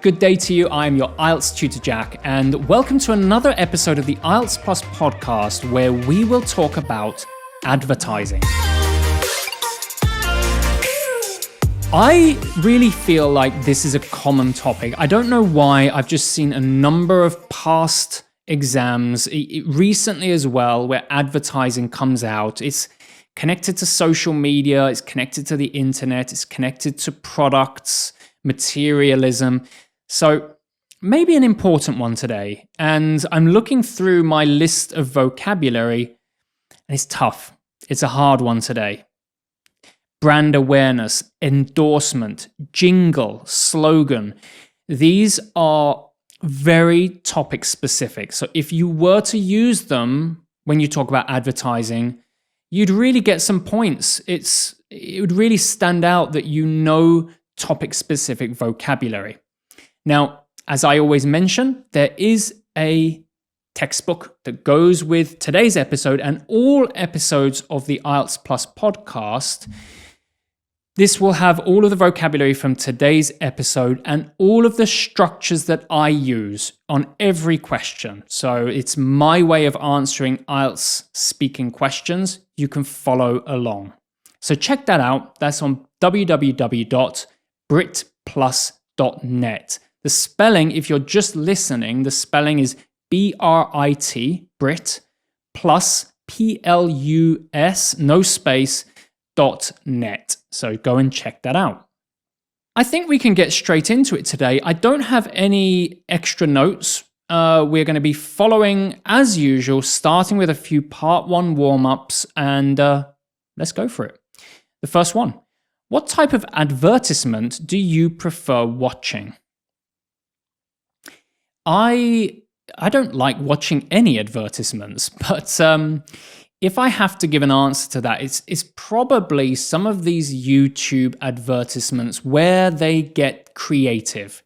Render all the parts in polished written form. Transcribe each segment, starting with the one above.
Good day to you. I am your IELTS tutor Jack, and welcome to another episode of the IELTS Plus podcast where we will talk about advertising. I really feel like this is a common topic. I don't know why. I've just seen a number of past exams recently as well where advertising comes out. It's connected to social media, it's connected to the internet, it's connected to products, materialism. So maybe an important one today. And I'm looking through my list of vocabulary, and it's tough. It's a hard one today. Brand awareness, endorsement, jingle, slogan. These are very topic specific. So if you were to use them when you talk about advertising, you'd really get some points. It would really stand out that you know topic specific vocabulary. Now, as I always mention, there is a textbook that goes with today's episode and all episodes of the IELTS Plus podcast. This will have all of the vocabulary from today's episode and all of the structures that I use on every question. So it's my way of answering IELTS speaking questions. You can follow along. So check that out. That's on www.britplus.net. The spelling, if you're just listening, the spelling is B-R-I-T, Brit, plus P-L-U-S, no space, .net. So go and check that out. I think we can get straight into it today. I don't have any extra notes. We're going to be following, as usual, starting with a few part one warm-ups, and let's go for it. The first one. What type of advertisement do you prefer watching? I don't like watching any advertisements, but if I have to give an answer to that, it's probably some of these YouTube advertisements where they get creative.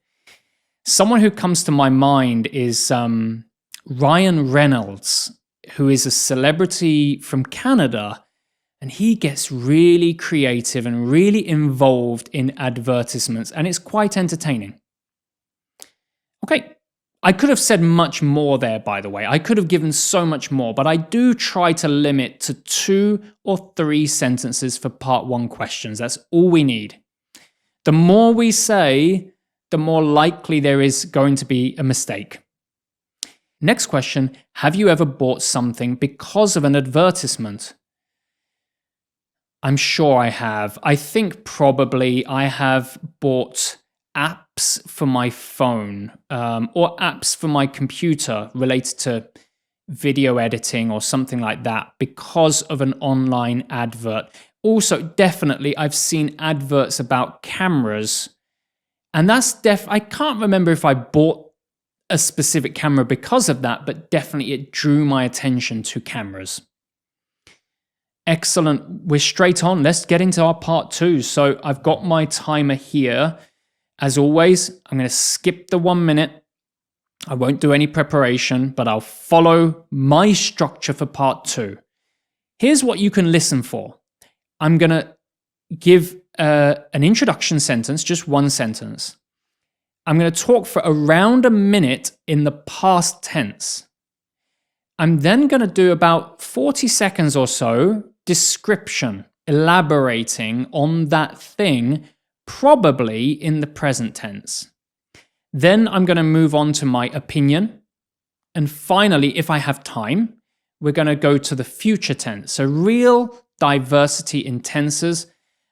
Someone who comes to my mind is Ryan Reynolds, who is a celebrity from Canada, and he gets really creative and really involved in advertisements, and it's quite entertaining. Okay. I could have said much more there, by the way. I could have given so much more, but I do try to limit to 2 or 3 sentences for part 1 questions. That's all we need. The more we say, the more likely there is going to be a mistake. Next question, have you ever bought something because of an advertisement? I'm sure I have. I think probably I have bought apps for my phone or apps for my computer related to video editing or something like that because of an online advert. Also, definitely, I've seen adverts about cameras, and that's I can't remember if I bought a specific camera because of that, but definitely it drew my attention to cameras. Excellent. We're straight on. Let's get into our part 2. So I've got my timer here. As always, I'm going to skip the 1 minute. I won't do any preparation, but I'll follow my structure for part 2. Here's what you can listen for. I'm going to give an introduction sentence, just one sentence. I'm going to talk for around a minute in the past tense. I'm then going to do about 40 seconds or so description, elaborating on that thing, probably in the present tense. Then I'm going to move on to my opinion. And finally, if I have time, we're going to go to the future tense. So real diversity in tenses.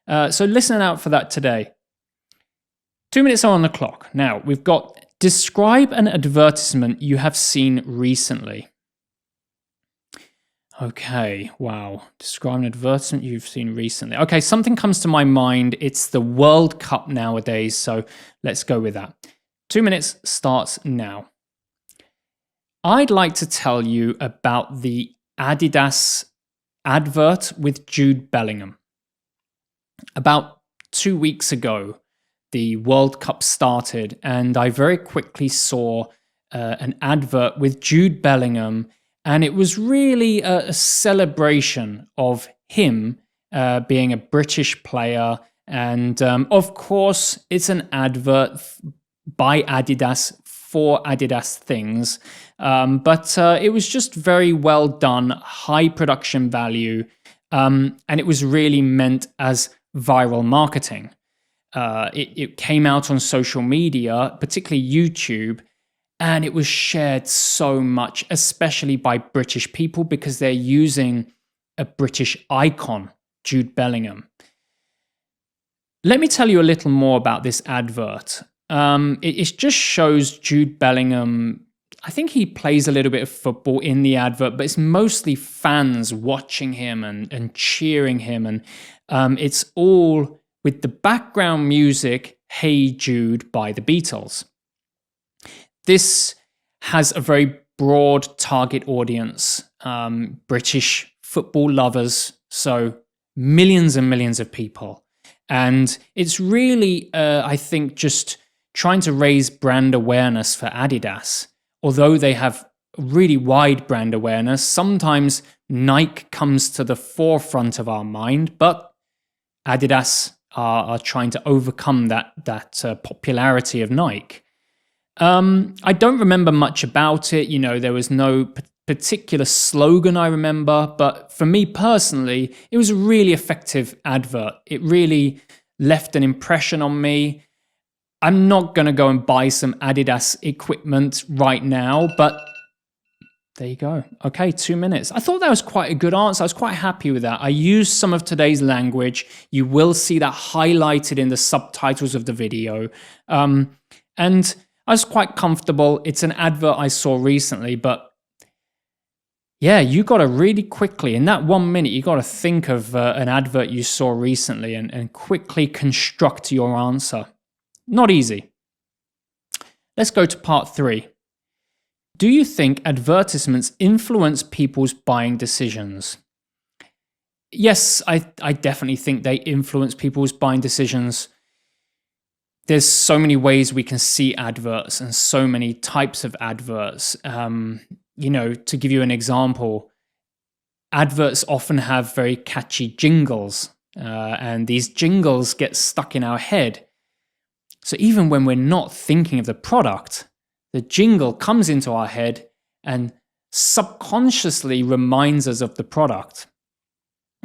So listen out for that today. 2 minutes on the clock. Now, we've got describe an advertisement you have seen recently. Okay, wow. Describe an advertisement you've seen recently. Okay, something comes to my mind. It's the World Cup nowadays, so let's go with that. 2 minutes starts now. I'd like to tell you about the Adidas advert with Jude Bellingham. About 2 weeks ago, the World Cup started, and I very quickly saw an advert with Jude Bellingham. And it was really a celebration of him being a British player. And of course, it's an advert by Adidas for Adidas things. But it was just very well done, high production value, and it was really meant as viral marketing. It came out on social media, particularly YouTube, and it was shared so much, especially by British people, because they're using a British icon, Jude Bellingham. Let me tell you a little more about this advert. It just shows Jude Bellingham. I think he plays a little bit of football in the advert, but it's mostly fans watching him and cheering him. And it's all with the background music, Hey Jude by the Beatles. This has a very broad target audience, British football lovers, so millions and millions of people. And it's really, I think, just trying to raise brand awareness for Adidas. Although they have really wide brand awareness, sometimes Nike comes to the forefront of our mind, but Adidas are trying to overcome that popularity of Nike. I don't remember much about it. There was no particular slogan I remember, but for me personally, it was a really effective advert. It really left an impression on me. I'm not going to go and buy some Adidas equipment right now, but there you go. Okay, 2 minutes. I thought that was quite a good answer. I was quite happy with that. I used some of today's language. You will see that highlighted in the subtitles of the video. And I was quite comfortable. It's an advert I saw recently, but yeah, you got to really quickly, in that 1 minute, you got to think of an advert you saw recently and quickly construct your answer. Not easy. Let's go to part 3. Do you think advertisements influence people's buying decisions? Yes, I definitely think they influence people's buying decisions. There's so many ways we can see adverts and so many types of adverts. To give you an example, adverts often have very catchy jingles, and these jingles get stuck in our head. So even when we're not thinking of the product, the jingle comes into our head and subconsciously reminds us of the product.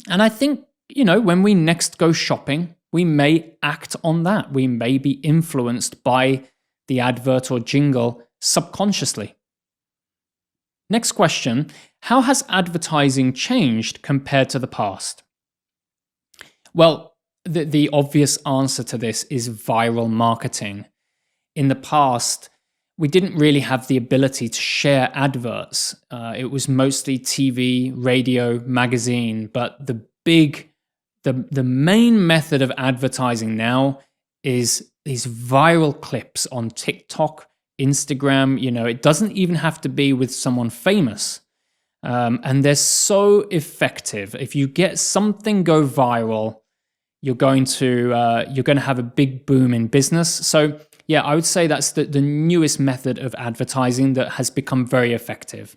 And I think, when we next go shopping, we may act on that. We may be influenced by the advert or jingle subconsciously. Next question, how has advertising changed compared to the past? Well, the obvious answer to this is viral marketing. In the past, we didn't really have the ability to share adverts. It was mostly TV, radio, magazine, but the main method of advertising now is these viral clips on TikTok, Instagram. It doesn't even have to be with someone famous. And they're so effective. If you get something go viral, you're going to have a big boom in business. So yeah, I would say that's the newest method of advertising that has become very effective.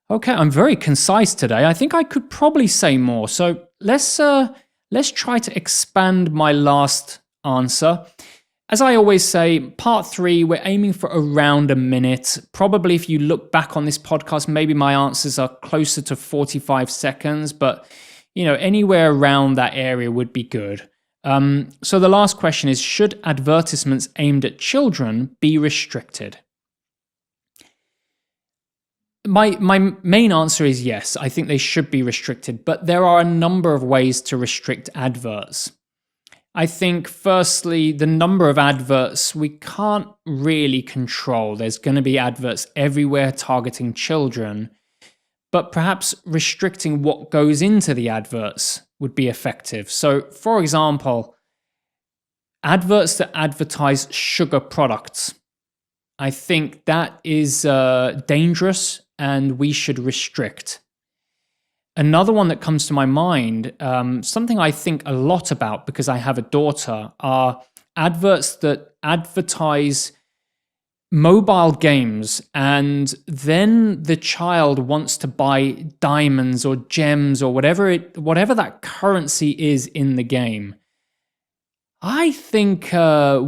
Okay, I'm very concise today. I think I could probably say more. So let's try to expand my last answer. As I always say, part 3, we're aiming for around a minute. Probably if you look back on this podcast, maybe my answers are closer to 45 seconds, but anywhere around that area would be good. So the last question is, should advertisements aimed at children be restricted? My main answer is yes. I think they should be restricted, but there are a number of ways to restrict adverts. I think, firstly, the number of adverts we can't really control. There's going to be adverts everywhere targeting children, but perhaps restricting what goes into the adverts would be effective. So, for example, adverts that advertise sugar products. I think that is dangerous and we should restrict. Another one that comes to my mind, something I think a lot about because I have a daughter, are adverts that advertise mobile games and then the child wants to buy diamonds or gems or whatever that currency is in the game. I think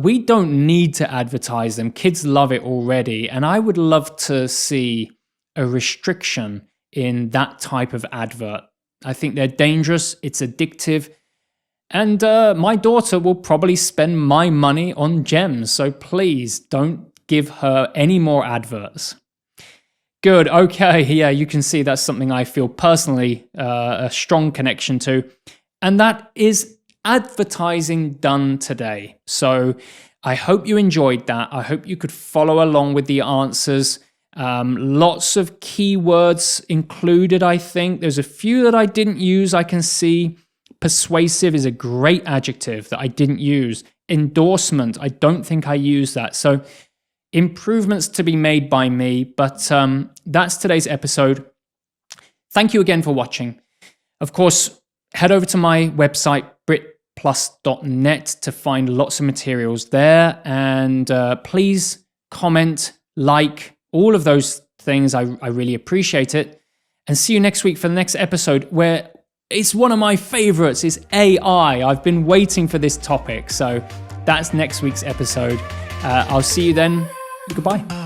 we don't need to advertise them. Kids love it already. And I would love to see a restriction in that type of advert. I think they're dangerous. It's addictive. And my daughter will probably spend my money on gems. So please don't give her any more adverts. Good. Okay. Yeah, you can see that's something I feel personally a strong connection to. And that is advertising done today. So I hope you enjoyed that. I hope you could follow along with the answers. Lots of keywords included, I think. There's a few that I didn't use, I can see. Persuasive is a great adjective that I didn't use. Endorsement, I don't think I used that. So improvements to be made by me, but that's today's episode. Thank you again for watching. Of course, head over to my website, britplus.net, to find lots of materials there. And please comment, like, all of those things. I really appreciate it. And see you next week for the next episode, where it's one of my favorites, is AI. I've been waiting for this topic. So that's next week's episode. I'll see you then. Goodbye.